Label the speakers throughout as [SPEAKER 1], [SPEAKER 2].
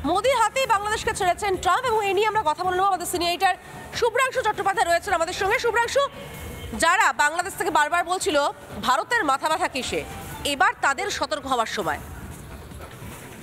[SPEAKER 1] মোদির হাতেই বাংলাদেশকে ছেড়েছেন ট্রাম্প, এবং এই নিয়ে আমরা কথা বলবো। আমাদের সিনিয়র এডিটর শুভ্রাংশু চট্টোপাধ্যায় রয়েছেন আমাদের সঙ্গে। শুভ্রাংশু, যারা বাংলাদেশ থেকে বারবার বলছিল ভারতের মাথা ব্যথা কিসে, এবার তাদের সতর্ক হওয়ার সময়।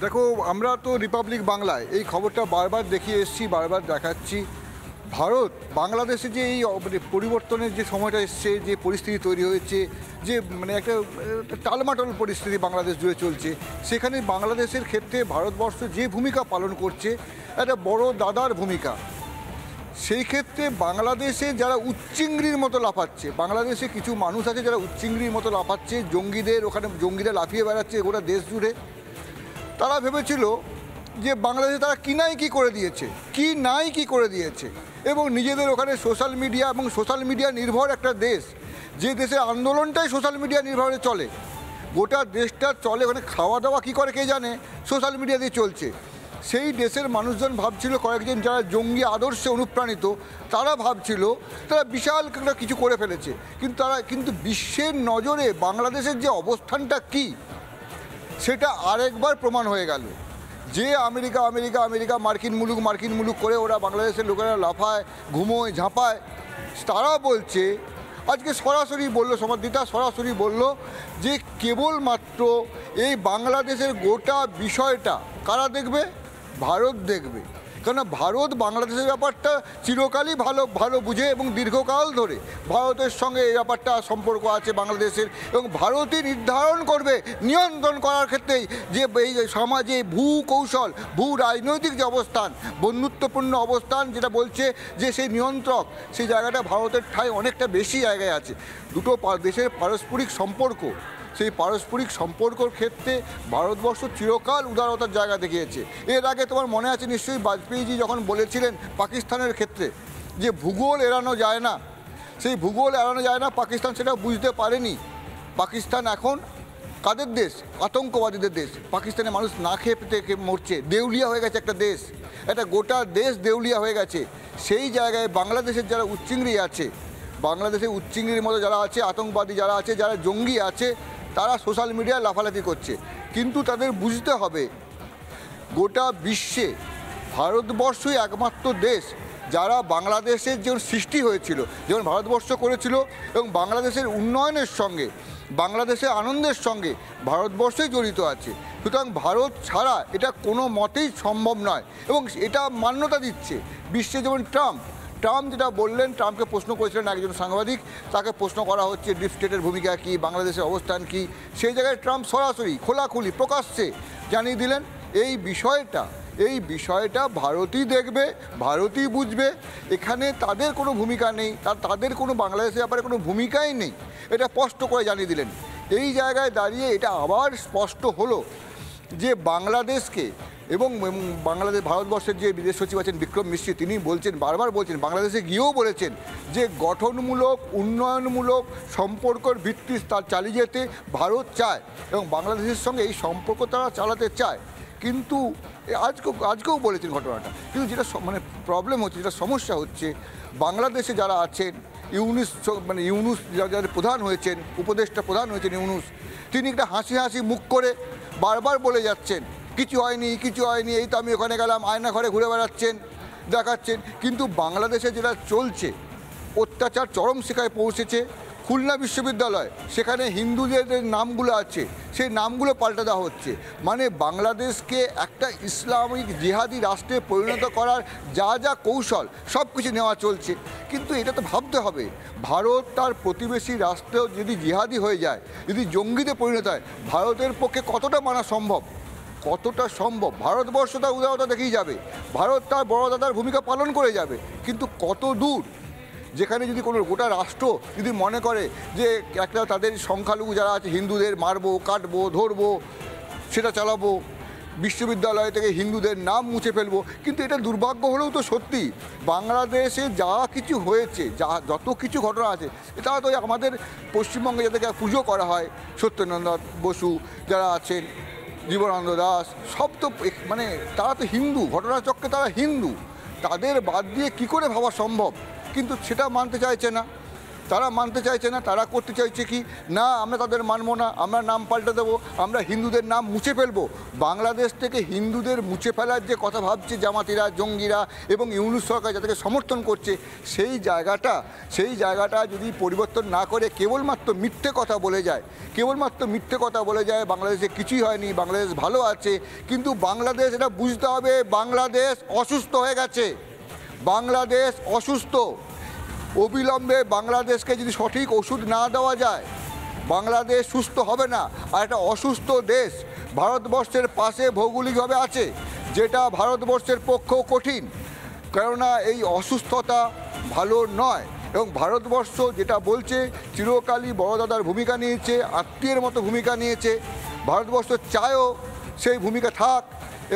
[SPEAKER 2] দেখো, আমরা তো রিপাবলিক বাংলায় এই খবরটা বারবার দেখিয়ে এসেছি, বারবার দেখাচ্ছি। ভারত বাংলাদেশে যে এই পরিবর্তনের যে সময়টা এসছে, যে পরিস্থিতি তৈরি হয়েছে, যে একটা টালমাটল পরিস্থিতি বাংলাদেশ জুড়ে চলছে, সেখানে বাংলাদেশের ক্ষেত্রে ভারতবর্ষ যে ভূমিকা পালন করছে একটা বড় দাদার ভূমিকা। সেই ক্ষেত্রে বাংলাদেশে যারা উচ্চিংড়ির মতো লাফাচ্ছে, বাংলাদেশে কিছু মানুষ আছে যারা উচ্চিংড়ির মতো লাফাচ্ছে, জঙ্গিদের ওখানে জঙ্গিরা লাফিয়ে বেড়াচ্ছে গোটা দেশ জুড়ে। তারা ভেবেছিল যে বাংলাদেশে তারা কি নাই কি করে দিয়েছে, এবং নিজেদের ওখানে সোশ্যাল মিডিয়া এবং সোশ্যাল মিডিয়া নির্ভর একটা দেশ, যে দেশের আন্দোলনটাই সোশ্যাল মিডিয়া নির্ভরে চলে, গোটা দেশটা চলে ওখানে, খাওয়া দাওয়া কী করে কে জানে, সোশ্যাল মিডিয়া দিয়ে চলছে। সেই দেশের মানুষজন ভাবছিল, কয়েকজন যারা জঙ্গি আদর্শে অনুপ্রাণিত, তারা ভাবছিল তারা বিশাল কিছু করে ফেলেছে, কিন্তু বিশ্বের নজরে বাংলাদেশের যে অবস্থানটা কী সেটা আরেকবার প্রমাণ হয়ে গেল। যে আমেরিকা মার্কিন মুলুক করে ওরা বাংলাদেশের লোকেরা লাফায়, ঘুমোয়, ঝাঁপায়, তারা বলছে, আজকে সরাসরি বলল, সমাদৃতা সরাসরি বলল যে কেবলমাত্র এই বাংলাদেশের গোটা বিষয়টা কারা দেখবে? ভারত দেখবে। কেননা ভারত বাংলাদেশের ব্যাপারটা চিরকালই ভালো বুঝে, এবং দীর্ঘকাল ধরে ভারতের সঙ্গে এই ব্যাপারটা সম্পর্ক আছে বাংলাদেশের, এবং ভারতই নির্ধারণ করবে নিয়ন্ত্রণ করার ক্ষেত্রেই যে এই সমাজে ভূ রাজনৈতিক যে অবস্থান, বন্ধুত্বপূর্ণ অবস্থান, যেটা বলছে যে সেই নিয়ন্ত্রক, সেই জায়গাটা ভারতের ঠাঁই অনেকটা বেশি জায়গায় আছে। দুটো দেশের পারস্পরিক সম্পর্ক, সেই পারস্পরিক সম্পর্কর ক্ষেত্রে ভারতবর্ষ চিরকাল উদারতার জায়গা দেখিয়েছে। এর আগে তোমার মনে আছে নিশ্চয়ই, বাজপেয়ীজি যখন বলেছিলেন পাকিস্তানের ক্ষেত্রে যে ভূগোল এড়ানো যায় না, সেই ভূগোল এড়ানো যায় না, পাকিস্তান সেটা বুঝতে পারেনি। পাকিস্তান এখন কাদের দেশ? আতঙ্কবাদীদের দেশ। পাকিস্তানের মানুষ না খেয়ে পেতে মরছে, দেউলিয়া হয়ে গেছে একটা দেশ, একটা গোটা দেশ দেউলিয়া হয়ে গেছে। সেই জায়গায় বাংলাদেশের যারা উচ্চিংড়ি আছে, বাংলাদেশের উচ্চিংড়ির মতো যারা আছে, আতঙ্কবাদী যারা আছে, যারা জঙ্গি আছে, তারা সোশ্যাল মিডিয়ায় লাফালাফি করছে। কিন্তু তাদের বুঝতে হবে, গোটা বিশ্বে ভারতবর্ষই একমাত্র দেশ যারা বাংলাদেশের যেমন সৃষ্টি হয়েছিল, যেমন ভারতবর্ষ করেছিল, এবং বাংলাদেশের উন্নয়নের সঙ্গে, বাংলাদেশের আনন্দের সঙ্গে ভারতবর্ষই জড়িত আছে। সুতরাং ভারত ছাড়া এটা কোনো মতেই সম্ভব নয়, এবং এটা মান্যতা দিচ্ছে বিশ্বে। যেমন ট্রাম্প যেটা বললেন, ট্রাম্পকে প্রশ্ন করেছিলেন একজন সাংবাদিক, তাকে প্রশ্ন করা হচ্ছে ডিপ স্টেটের ভূমিকা কী, বাংলাদেশের অবস্থান কী। সেই জায়গায় ট্রাম্প সরাসরি খোলাখুলি প্রকাশ্যে জানিয়ে দিলেন এই বিষয়টা ভারতই দেখবে, ভারতই বুঝবে, এখানে তাদের কোনো ভূমিকা নেই, তাদের কোনো বাংলাদেশের ব্যাপারে কোনো ভূমিকাই নেই, এটা স্পষ্ট করে জানিয়ে দিলেন। এই জায়গায় দাঁড়িয়ে এটা আবার স্পষ্ট হলো যে বাংলাদেশকে, এবং ভারতবর্ষের যে বিদেশ সচিব আছেন বিক্রম মিশ্রি, তিনি বারবার বলছেন, বাংলাদেশে গিয়েও বলেছেন যে গঠনমূলক উন্নয়নমূলক সম্পর্কের ভিত্তি তার চালিয়ে যেতে ভারত চায়, এবং বাংলাদেশের সঙ্গে এই সম্পর্ক তারা চালাতে চায়। কিন্তু আজকেও বলেছেন ঘটনাটা, কিন্তু যেটা প্রবলেম হচ্ছে, যেটা সমস্যা হচ্ছে, বাংলাদেশে যারা আছেন, ইউনুস যাদের প্রধান হয়েছেন, উপদেষ্টা প্রধান হয়েছেন ইউনুস, তিনি একটা হাসি মুখ করে বারবার বলে যাচ্ছেন কিছু হয়নি, এই তো আমি ওখানে গেলাম, আয়না ঘরে ঘুরে বেড়াচ্ছেন, দেখাচ্ছেন। কিন্তু বাংলাদেশে যেটা চলছে, অত্যাচার চরম শিখায় পৌঁছেছে। খুলনা বিশ্ববিদ্যালয়, সেখানে হিন্দুদের নামগুলো আছে, সেই নামগুলো পাল্টে দেওয়া হচ্ছে। মানে বাংলাদেশকে একটা ইসলামিক জিহাদি রাষ্ট্রে পরিণত করার যা কৌশল সব কিছু নেওয়া চলছে। কিন্তু এটা তো ভাবতে হবে, ভারত তার প্রতিবেশী রাষ্ট্রেও যদি জিহাদি হয়ে যায়, যদি জঙ্গিতে পরিণত হয়, ভারতের পক্ষে কতটা মানা সম্ভব? ভারতবর্ষ তার উদারতা দেখেই যাবে, ভারত তার বড় দাদার ভূমিকা পালন করে যাবে, কিন্তু কত দূর? যেখানে যদি কোনো গোটা রাষ্ট্র যদি মনে করে যে একটা তাদের সংখ্যালঘু যারা আছে হিন্দুদের মারবো, কাটবো, ধরবো, সেটা চালাবো, বিশ্ববিদ্যালয় থেকে হিন্দুদের নাম মুছে ফেলবো, কিন্তু এটা দুর্ভাগ্য হলেও তো সত্যি, বাংলাদেশে যা কিছু হয়েছে, যত কিছু ঘটনা আছে, এটা তো আমাদের পশ্চিমবঙ্গে যাদেরকে পুজো করা হয়, সত্যেন্দ্রনাথ বসু যারা আছেন, জীবনানন্দ দাস, সব তো তারা তো হিন্দু, ঘটনাচক্রে তারা হিন্দু, তাদের বাদ দিয়ে কি করে ভাবা সম্ভব? কিন্তু সেটা মানতে চাইছে না। তারা মানতে চাইছে না। তারা করতে চাইছে কি না, আমরা তাদের মানবো না, আমরা নাম পাল্টে দেবো, আমরা হিন্দুদের নাম মুছে ফেলবো। বাংলাদেশ থেকে হিন্দুদের মুছে ফেলার যে কথা ভাবছে জামাতিরা, জঙ্গিরা এবং ইউনূস সরকার যাদেরকে সমর্থন করছে, সেই জায়গাটা যদি পরিবর্তন না করে কেবলমাত্র মিথ্যে কথা বলে যায়, বাংলাদেশে কিছুই হয়নি, বাংলাদেশ ভালো আছে, কিন্তু বাংলাদেশ এটা বুঝতে হবে বাংলাদেশ অসুস্থ হয়ে গেছে। বাংলাদেশ অসুস্থ। অবিলম্বে বাংলাদেশকে যদি সঠিক ওষুধ না দেওয়া যায় বাংলাদেশ সুস্থ হবে না। আর একটা অসুস্থ দেশ ভারতবর্ষের পাশে ভৌগোলিকভাবে আছে, যেটা ভারতবর্ষের পক্ষেও কঠিন, কেননা এই অসুস্থতা ভালো নয়। এবং ভারতবর্ষ যেটা বলছে চিরকালই বড় দাদার ভূমিকা নিয়েছে, আত্মীয়ের মতো ভূমিকা নিয়েছে। ভারতবর্ষ চায়ও সেই ভূমিকা থাক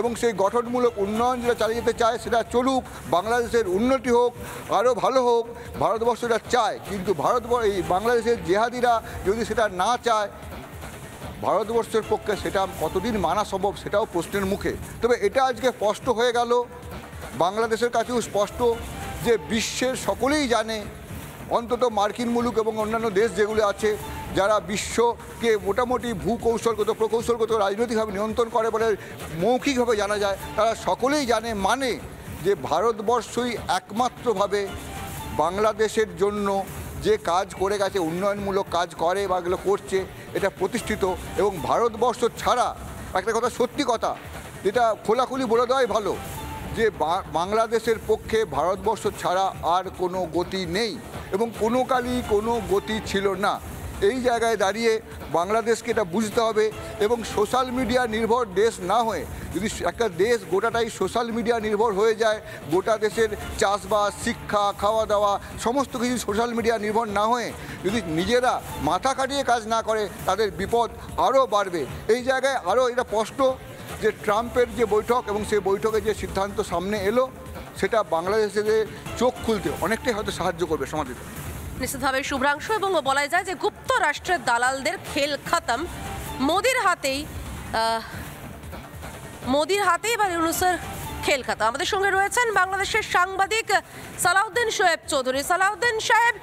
[SPEAKER 2] এবং সেই গঠনমূলক উন্নয়ন যেটা চালিয়ে যেতে চায় সেটা চলুক, বাংলাদেশের উন্নতি হোক, আরও ভালো হোক, ভারতবর্ষ এটা চায়। কিন্তু এই বাংলাদেশের জেহাদিরা যদি সেটা না চায়, ভারতবর্ষের পক্ষে সেটা কতদিন মানা সম্ভব সেটাও প্রশ্নের মুখে। তবে এটা আজকে স্পষ্ট হয়ে গেল, বাংলাদেশের কাছেও স্পষ্ট যে বিশ্বের সকলেই জানে, অন্তত মার্কিন মুলুক এবং অন্যান্য দেশ যেগুলো আছে যারা বিশ্বকে মোটামুটি ভূকৌশলগত প্রকৌশলগত রাজনৈতিকভাবে নিয়ন্ত্রণ করে বলে মৌখিকভাবে জানা যায়, তারা সকলেই জানে যে ভারতবর্ষই একমাত্রভাবে বাংলাদেশের জন্য যে কাজ করে গেছে, উন্নয়নমূলক কাজ করে বা এগুলো করছে, এটা প্রতিষ্ঠিত। এবং ভারতবর্ষ ছাড়া একটা কথা, সত্যি কথা যেটা খোলাখুলি বলে দেওয়াই ভালো, যে বাংলাদেশের পক্ষে ভারতবর্ষ ছাড়া আর কোনো গতি নেই এবং কোনো কালই কোনো গতি ছিল না। এই জায়গায় দাঁড়িয়ে বাংলাদেশকে এটা বুঝতে হবে এবং সোশ্যাল মিডিয়া নির্ভর দেশ না হয়ে, যদি একটা দেশ গোটাটাই সোশ্যাল মিডিয়া নির্ভর হয়ে যায়, গোটা দেশের চাষবাস, শিক্ষা, খাওয়া দাওয়া সমস্ত কিছু সোশ্যাল মিডিয়া নির্ভর না হয়ে যদি নিজেরা মাথা কাটিয়ে কাজ না করে, তাদের বিপদ আরও বাড়বে। এই জায়গায় আরও এটা স্পষ্ট যে ট্রাম্পের যে বৈঠক এবং সেই বৈঠকে যে সিদ্ধান্ত সামনে এলো, সেটা বাংলাদেশের চোখ খুলতে অনেকটাই হয়তো সাহায্য করবে। সমাধিত
[SPEAKER 1] নিশ্চিতভাবে শুভ্রাংশু, এবং বলা যায় যে গুপ্ত রাষ্ট্রের দালালদের খেল খতম, মোদির হাতেই বা ইউনূসের খেল খতম। আমাদের সঙ্গে রয়েছেন বাংলাদেশের সাংবাদিক সালাউদ্দিন শোয়েব চৌধুরী। সালাউদ্দিন সাহেব,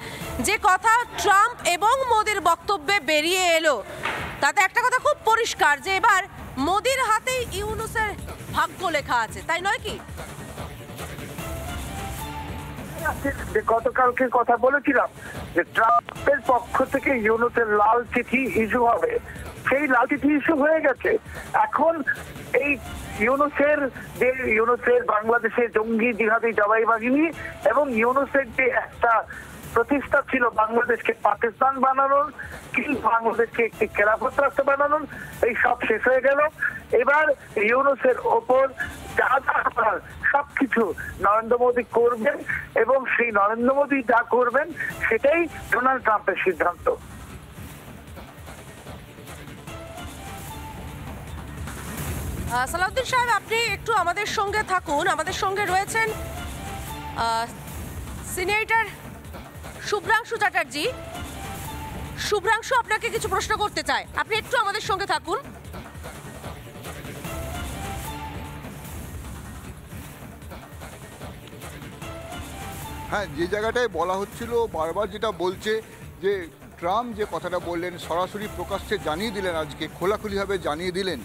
[SPEAKER 1] যে কথা ট্রাম্প এবং মোদির বক্তব্যে বেরিয়ে এলো, তাতে একটা কথা খুব পরিষ্কার যে এবার মোদির হাতেই ইউনূসের ভাগ্য লেখা আছে, তাই নয় কি?
[SPEAKER 3] যে গতকালকে কথা বলেছিলাম যে ট্রাম্পের পক্ষ থেকে ইউনূসের লাল চিঠি ইস্যু হবে, সেই লাল চিঠি ইস্যু হয়ে গেছে। এখন এই ইউনূসের বাংলাদেশে জঙ্গি জিহাদি জবাই বাহিনী এবং ইউনূসের যে একটা প্রতিষ্ঠা ছিল বাংলাদেশকে পাকিস্তান বানানোর, কিন্তু বাংলাদেশকে একটি খেলাফত রাষ্ট্র বানানোর, এই সব শেষ হয়ে গেল। এবার ইউনূসের ওপর যা সবকিছু নরেন্দ্র মোদী করবেন এবং সেই নরেন্দ্র মোদী যা করবেন সেটাই ডোনাল্ড ট্রাম্পের সিদ্ধান্ত।
[SPEAKER 1] সালাউদ্দিন সাহেব, আপনি একটু আমাদের সঙ্গে থাকুন। আমাদের সঙ্গে রয়েছেন সিনিয়র শুভ্রাংশু চ্যাটার্জি। শুভ্রাংশু আপনাকে কিছু প্রশ্ন করতে চায়, আপনি একটু আমাদের সঙ্গে থাকুন।
[SPEAKER 2] হ্যাঁ, যে জায়গাটায় বলা হচ্ছিল, বারবার যেটা বলছে যে ট্রাম্প যে কথাটা বললেন, সরাসরি প্রকাশ্যে জানিয়ে দিলেন, আজকে খোলাখুলিভাবে জানিয়ে দিলেন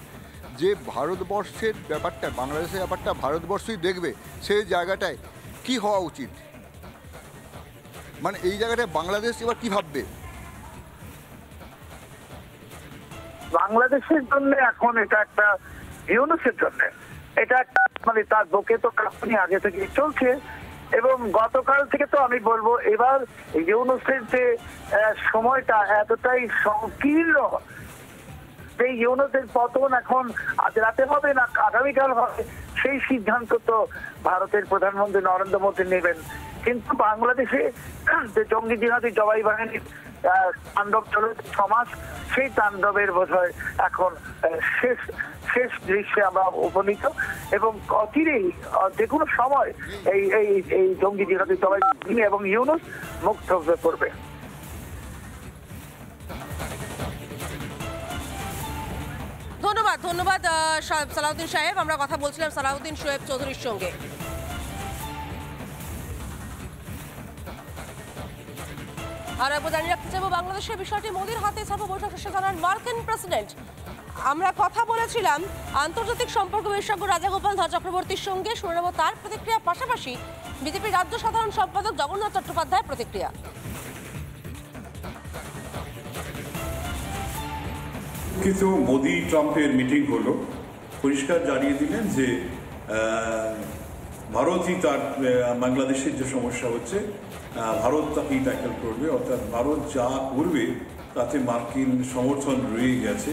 [SPEAKER 2] যে ভারতবর্ষের ব্যাপারটা, বাংলাদেশের ব্যাপারটা ভারতবর্ষই দেখবে। সেই জায়গাটায় কি হওয়া উচিত, মানে এই জায়গাটায় বাংলাদেশ এবার কি ভাববে?
[SPEAKER 3] বাংলাদেশের জন্য এখন এটা একটা ইউনূসের জন্য এটা একটা, মানে তার বুকে তো কাঁপুনি আগে থেকে চলছে এবং গতকাল থেকে তো আমি বলবো এবার ইউনূসের যে সময়টা এতটাই সংকীর্ণ, সেই ইউনূসের পতন এখন আজ রাতে হবে না আগামীকাল হবে, সেই সিদ্ধান্ত তো ভারতের প্রধানমন্ত্রী নরেন্দ্র মোদী নেবেন। কিন্তু বাংলাদেশে যে জঙ্গি জিহাদি জবাই বাহিনীর তাণ্ডব চলে 6 মাস, সেই তাণ্ডবের বোধহয় এখন শেষ দৃশ্যে আমরা উপনীত এবং অচিরেই যে কোনো সময় এই জঙ্গি জিহাদি জবাই বাহিনী এবং ইউনূস মুক্ত হয়ে পড়বে।
[SPEAKER 1] ধন্যবাদ সালাউদ্দিন সাহেব। আমরা কথা বলছিলাম সালাউদ্দিন শোয়েব চৌধুরীর সঙ্গে। আর একবার জানিয়ে রাখতে চাইবো বাংলাদেশের বিষয়টি মোদির হাতে ছাপা বৈঠক শেষে জানান মার্কিন প্রেসিডেন্ট। আমরা কথা বলেছিলাম আন্তর্জাতিক সম্পর্ক বিশেষজ্ঞ রাজাগোপাল ধর চক্রবর্তীর সঙ্গে, শুনে নেব তার প্রতিক্রিয়া, পাশাপাশি বিজেপির রাজ্য সাধারণ সম্পাদক জগন্নাথ চট্টোপাধ্যায়ের প্রতিক্রিয়া।
[SPEAKER 4] কিন্তু মোদি ট্রাম্পের মিটিং হলো, পরিষ্কার জানিয়ে দিলেন যে ভারতই তার বাংলাদেশের যে সমস্যা হচ্ছে ভারত তাকেই ট্যাকেল করবে, অর্থাৎ ভারত যা করবে তাতে মার্কিন সমর্থন রয়ে গেছে।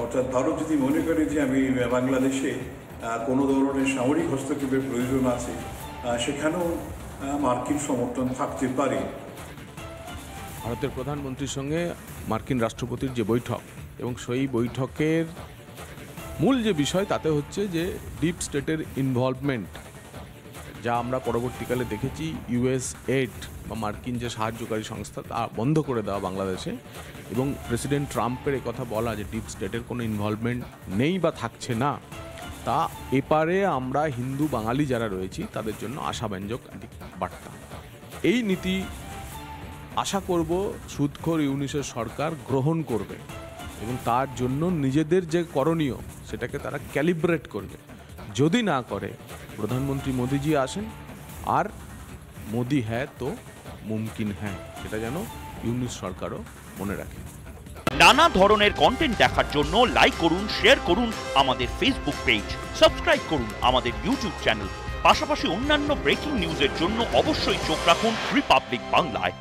[SPEAKER 4] অর্থাৎ ভারত যদি মনে করে যে আমি বাংলাদেশে কোনো ধরনের সামরিক হস্তক্ষেপের প্রয়োজন আছে, সেখানেও মার্কিন সমর্থন থাকতে পারে।
[SPEAKER 5] ভারতের প্রধানমন্ত্রীর সঙ্গে মার্কিন রাষ্ট্রপতির যে বৈঠক এবং সেই বৈঠকের মূল যে বিষয় তাতে হচ্ছে যে ডিপ স্টেটের ইনভলভমেন্ট, যা আমরা পরবর্তীকালে দেখেছি ইউএস এইড বা মার্কিন যে সাহায্যকারী সংস্থা তা বন্ধ করে দেওয়া বাংলাদেশে, এবং প্রেসিডেন্ট ট্রাম্পের কথা বলা যে ডিপ স্টেটের কোনো ইনভলভমেন্ট নেই বা থাকছে না, তা এপারে আমরা হিন্দু বাঙালি যারা রয়েছি তাদের জন্য আশাব্যঞ্জক বার্তা। এই নীতি আশা করব সুদখোর ইউনিসের সরকার গ্রহণ করবে এবং তার জন্য নিজেদের যে করণীয় সেটাকে তারা ক্যালিব্রেট করবে। যদি না করে প্রধানমন্ত্রী মোদিজি আসেন, আর মোদি হ্যাঁ তো মুমকিন হ্যাঁ, সেটা যেন ইউনিস সরকারও মনে রাখে।
[SPEAKER 6] নানা ধরনের কন্টেন্ট দেখার জন্য লাইক করুন, শেয়ার করুন আমাদের ফেসবুক পেজ, সাবস্ক্রাইব করুন আমাদের ইউটিউব চ্যানেল। পাশাপাশি অন্যান্য ব্রেকিং নিউজের জন্য অবশ্যই চোখ রাখুন রিপাবলিক বাংলায়।